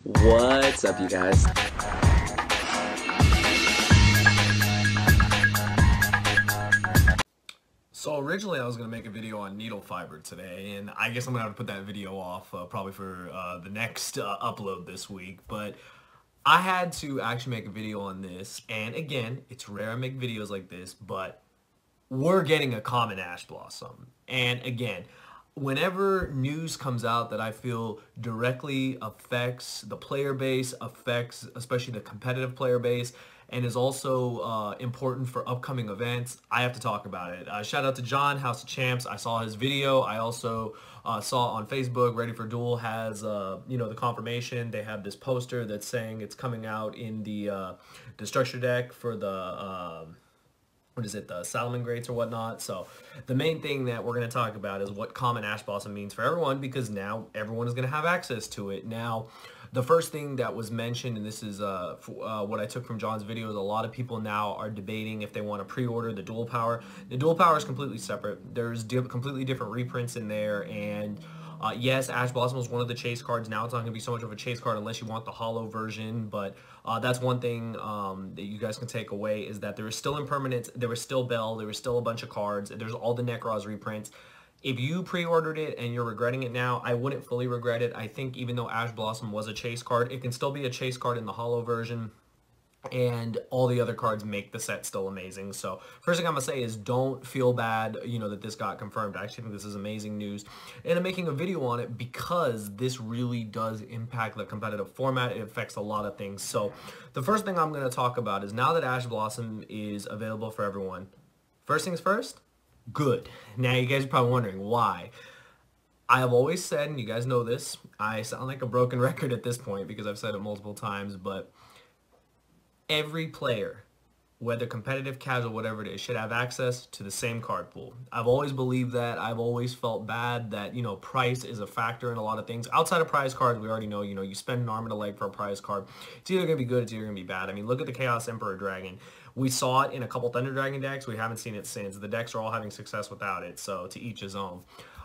What's up, you guys? So originally I was going to make a video on needle fiber today, and I guess I'm going to have to put that video off probably for the next upload this week, but I had to actually make a video on this, and again, it's rare I make videos like this, but we're getting a common ash blossom. And again, whenever news comes out that I feel directly affects the player base, affects especially the competitive player base, and is also important for upcoming events, I have to talk about it. Shout out to John, House of Champs. I saw his video. I also saw on Facebook, Ready for Duel has, the confirmation. They have this poster that's saying it's coming out in the Destructure deck for the what is it, the Salamangreats or whatnot. So the main thing that we're going to talk about is what common ash blossom means for everyone, because now everyone is going to have access to it. Now, the first thing that was mentioned, and this is what I took from John's video, is a lot of people now are debating if they want to pre-order the dual power. The dual power is completely separate. There's completely different reprints in there, and yes, Ash Blossom is one of the chase cards. Now it's not going to be so much of a chase card unless you want the holo version, but that's one thing that you guys can take away, is that there is still impermanence, there was still Bell, there was still a bunch of cards, there's all the Nekroz reprints. If you pre-ordered it and you're regretting it now, I wouldn't fully regret it. I think even though Ash Blossom was a chase card, it can still be a chase card in the holo version, and all the other cards make the set still amazing. So first thing I'm gonna say is don't feel bad, that this got confirmed. I actually think this is amazing news, and I'm making a video on it because this really does impact the competitive format. It affects a lot of things. So the first thing I'm going to talk about is, now that Ash Blossom is available for everyone, first things first, good. Now you guys are probably wondering why. I have always said, and you guys know this, I sound like a broken record at this point because I've said it multiple times, but every player, whether competitive, casual, whatever it is, should have access to the same card pool. I've always believed that. I've always felt bad that, price is a factor in a lot of things. Outside of prize cards, we already know, you spend an arm and a leg for a prize card. It's either going to be good, it's either going to be bad. I mean, look at the Chaos Emperor Dragon. We saw it in a couple Thunder Dragon decks. We haven't seen it since. The decks are all having success without it, so to each his own.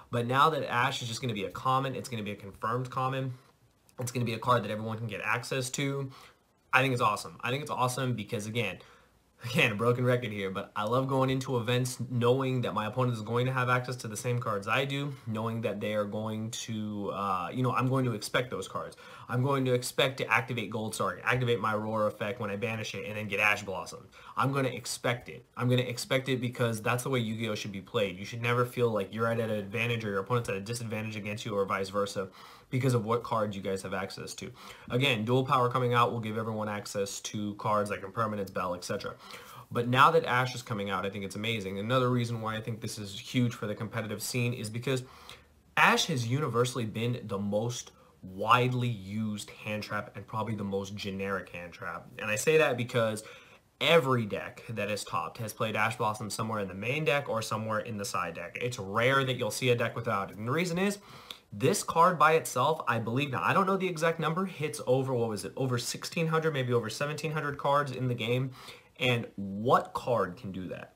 But now that Ash is just going to be a common, it's going to be a confirmed common, it's going to be a card that everyone can get access to. I think it's awesome. I think it's awesome because, again, a broken record here, but I love going into events knowing that my opponent is going to have access to the same cards I do, knowing that they are going to, I'm going to expect those cards. I'm going to expect to activate Gold Star, activate my Aurora effect when I banish it, and then get Ash Blossom. I'm going to expect it. I'm going to expect it because that's the way Yu-Gi-Oh! Should be played. You should never feel like you're at an advantage or your opponent's at a disadvantage against you, or vice versa, because of what cards you guys have access to. Again, dual power coming out will give everyone access to cards like Impermanence, Bell, etc. But now that Ash is coming out, I think it's amazing. Another reason why I think this is huge for the competitive scene is because Ash has universally been the most widely used hand trap and probably the most generic hand trap. And I say that because every deck that is topped has played Ash Blossom somewhere in the main deck or somewhere in the side deck. It's rare that you'll see a deck without it. And the reason is, this card by itself, I believe, now I don't know the exact number, hits over, what was it, over 1,600, maybe over 1,700 cards in the game. And what card can do that?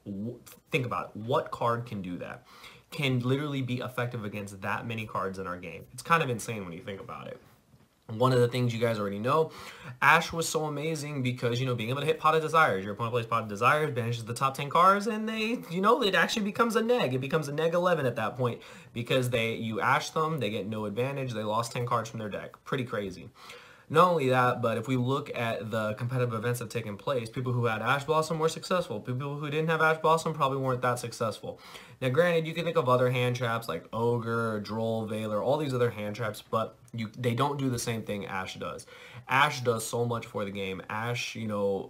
Think about it. What card can do that? Can literally be effective against that many cards in our game. It's kind of insane when you think about it. One of the things you guys already know, Ash was so amazing because, being able to hit Pot of Desires. Your opponent plays Pot of Desires, banishes the top 10 cards, and it actually becomes a neg. It becomes a neg 11 at that point because you Ash them, they get no advantage, they lost 10 cards from their deck. Pretty crazy. Not only that, but if we look at the competitive events that have taken place, people who had Ash Blossom were successful. People who didn't have Ash Blossom probably weren't that successful. Now, granted, you can think of other hand traps like Ogre, Droll, Veiler, all these other hand traps, but they don't do the same thing Ash does. Ash does so much for the game. Ash,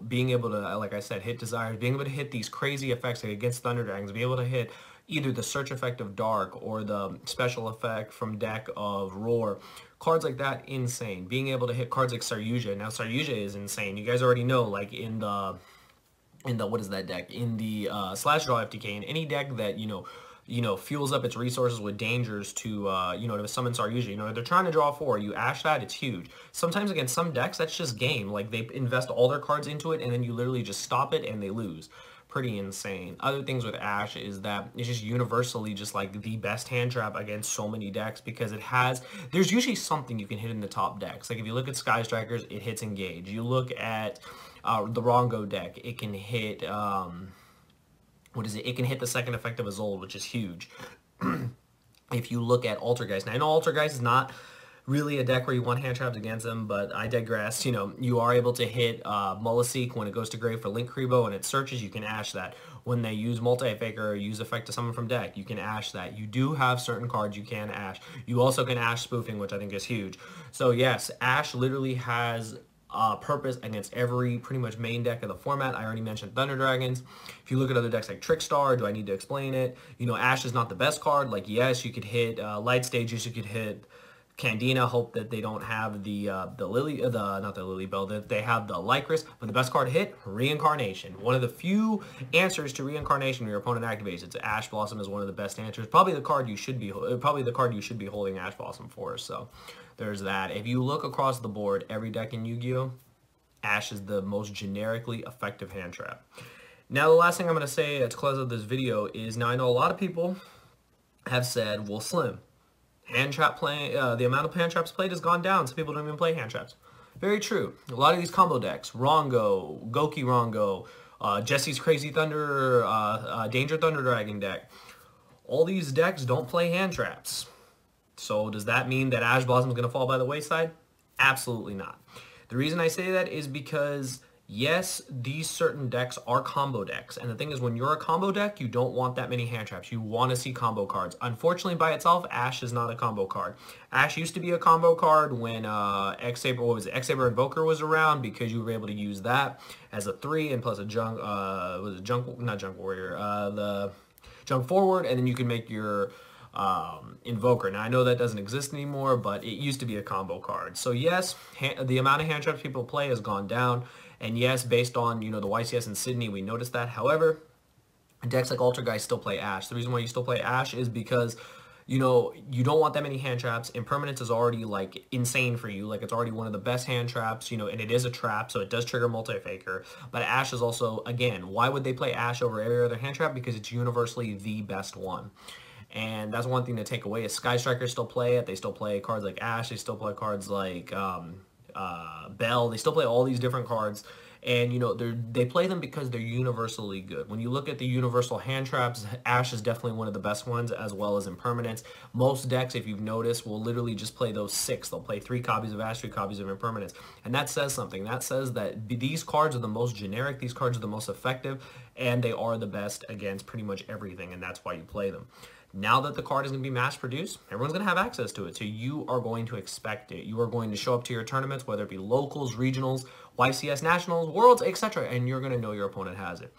being able to, like I said, hit Desires, being able to hit these crazy effects like against Thunder Dragons, be able to hit either the search effect of Dark or the special effect from deck of Roar. Cards like that, insane. Being able to hit cards like Saryuja. Now, Saryuja is insane. You guys already know, like in the what is that deck? In the Slash Draw FTK, in any deck that, fuels up its resources with dangers to, to summon Saryuja. They're trying to draw 4. You Ash that, it's huge. Sometimes against some decks, that's just game. Like, they invest all their cards into it, and then you literally just stop it, and they lose. pretty insane. Other things with Ash is that it's just universally just like the best hand trap against so many decks because there's usually something you can hit in the top decks. Like if you look at Sky Strikers, it hits Engage. You look at the Rongo deck, it can hit, what is it? It can hit the second effect of Isolde, which is huge. If you look at Altergeist, now I know Altergeist is not really a deck where you want hand traps against them, but I digress. You know, you are able to hit Molaseek when it goes to grave for Linkuriboh and it searches, you can Ash that. When they use Multi-Faker or use Effect to Summon from deck, you can Ash that. You do have certain cards you can Ash. You also can Ash Spoofing, which I think is huge. So yes, Ash literally has purpose against every pretty much main deck of the format. I already mentioned Thunder Dragons. If you look at other decks like Trickstar, do I need to explain it? You know, Ash is not the best card. Like, yes, you could hit Light Stages, you could hit Candina, hope that they don't have not the Lily Bell, that they have the Lycris, but the best card to hit, Reincarnation. One of the few answers to Reincarnation when your opponent activates. It's Ash Blossom is one of the best answers. Probably the card you should be holding Ash Blossom for. So there's that. If you look across the board, every deck in Yu-Gi-Oh, Ash is the most generically effective hand trap. Now the last thing I'm going to say to close out this video is, now I know a lot of people have said, well, Slim, hand trap playing, the amount of hand traps played has gone down. Some people don't even play hand traps. Very true. A lot of these combo decks, Rongo, Goki Rongo, Jesse's Crazy Thunder, Danger Thunder Dragon deck, all these decks don't play hand traps. So does that mean that Ash Blossom is going to fall by the wayside? Absolutely not. The reason I say that is because, yes, these certain decks are combo decks. And the thing is, when you're a combo deck, you don't want that many hand traps. You want to see combo cards. Unfortunately, by itself, Ash is not a combo card. Ash used to be a combo card when X-Saber Invoker was around, because you were able to use that as a 3 and plus a Junk, not Junk Warrior, the Junk Forward, and then you can make your Invoker. Now I know that doesn't exist anymore, but it used to be a combo card. So yes, the amount of hand traps people play has gone down, and yes, based on, you know, the YCS in Sydney, we noticed that. However, decks like Altergeist still play Ash. The reason why you still play Ash is because, you know, you don't want that many hand traps. Impermanence is already like insane for you. Like, it's already one of the best hand traps, you know, and it is a trap, so it does trigger Multi-Faker. But Ash is also, again, why would they play Ash over every other hand trap? Because it's universally the best one. And that's one thing to take away is Sky Strikers still play it. They still play cards like Ash. They still play cards like Bell. They still play all these different cards. And, you know, they play them because they're universally good. When you look at the universal hand traps, Ash is definitely one of the best ones, as well as Impermanence. Most decks, if you've noticed, will literally just play those 6. They'll play 3 copies of Ash, 3 copies of Impermanence. And that says something. That says that these cards are the most generic, these cards are the most effective, and they are the best against pretty much everything, and that's why you play them. Now that the card is going to be mass produced, everyone's going to have access to it. So you are going to expect it. You are going to show up to your tournaments, whether it be locals, regionals, YCS nationals, worlds, etc. And you're going to know your opponent has it.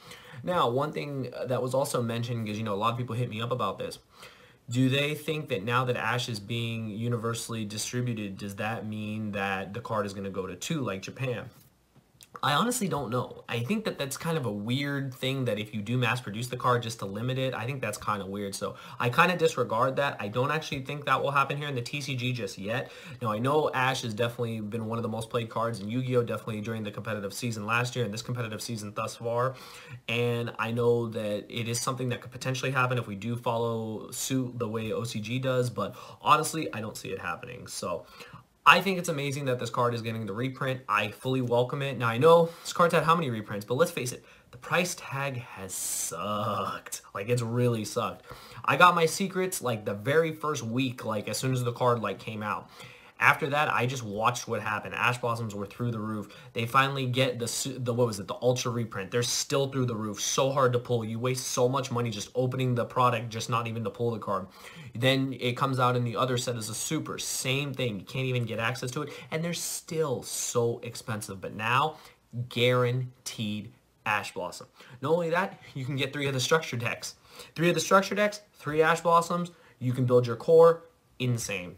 Now, one thing that was also mentioned, because, you know, a lot of people hit me up about this. Do they think that now that Ash is being universally distributed, does that mean that the card is going to go to 2 like Japan? I honestly don't know. I think that that's kind of a weird thing, that if you do mass produce the card just to limit it, I think that's kind of weird. So I kind of disregard that. I don't actually think that will happen here in the TCG just yet. Now, I know Ash has definitely been one of the most played cards in Yu-Gi-Oh! Definitely during the competitive season last year and this competitive season thus far. And I know that it is something that could potentially happen if we do follow suit the way OCG does. But honestly, I don't see it happening. So I think it's amazing that this card is getting the reprint. I fully welcome it. Now, I know this card's had how many reprints, but let's face it, the price tag has sucked. Like, it's really sucked. I got my secrets, like, the very first week, like, as soon as the card, like, came out. After that, I just watched what happened. Ash Blossoms were through the roof. They finally get the what was it, the Ultra reprint. They're still through the roof. So hard to pull. You waste so much money just opening the product, just not even to pull the card. Then it comes out in the other set as a Super. Same thing. You can't even get access to it. And they're still so expensive. But now, guaranteed Ash Blossom. Not only that, you can get 3 of the structure decks. 3 of the structure decks, 3 Ash Blossoms. You can build your core. Insane.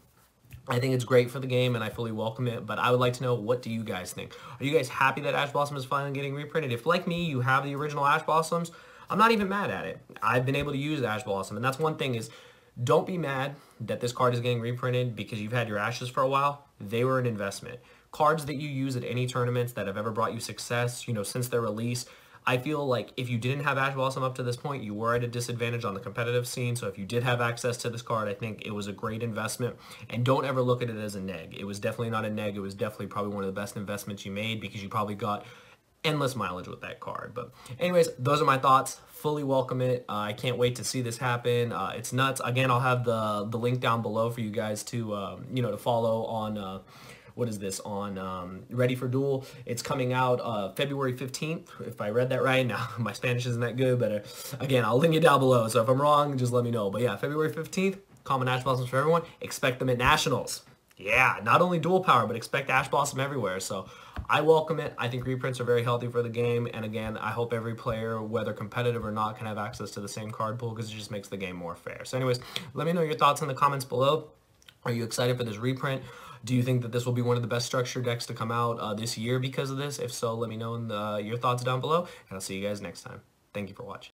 I think it's great for the game, and I fully welcome it, but I would like to know, what do you guys think? Are you guys happy that Ash Blossom is finally getting reprinted? If, like me, you have the original Ash Blossoms, I'm not even mad at it. I've been able to use Ash Blossom, and that's one thing is, don't be mad that this card is getting reprinted because you've had your Ashes for a while. They were an investment. Cards that you use at any tournaments that have ever brought you success, you know, since their release, I feel like if you didn't have Ash Blossom up to this point, you were at a disadvantage on the competitive scene. So if you did have access to this card, I think it was a great investment. And don't ever look at it as a neg. It was definitely not a neg. It was definitely probably one of the best investments you made because you probably got endless mileage with that card. But anyways, those are my thoughts. Fully welcome it. I can't wait to see this happen. It's nuts. Again, I'll have the link down below for you guys to to follow on what is this on Ready for Duel. It's coming out February 15th, if I read that right. Now my Spanish isn't that good, but again, I'll link it down below, so if I'm wrong, just let me know. But yeah, February 15th, common Ash Blossoms for everyone. Expect them at Nationals. Yeah, not only dual power, but expect Ash Blossom everywhere. So I welcome it. I think reprints are very healthy for the game. And again, I hope every player, whether competitive or not, can have access to the same card pool because it just makes the game more fair. So anyways, let me know your thoughts in the comments below. Are you excited for this reprint? Do you think that this will be one of the best structured decks to come out this year because of this? If so, let me know in your thoughts down below. And I'll see you guys next time. Thank you for watching.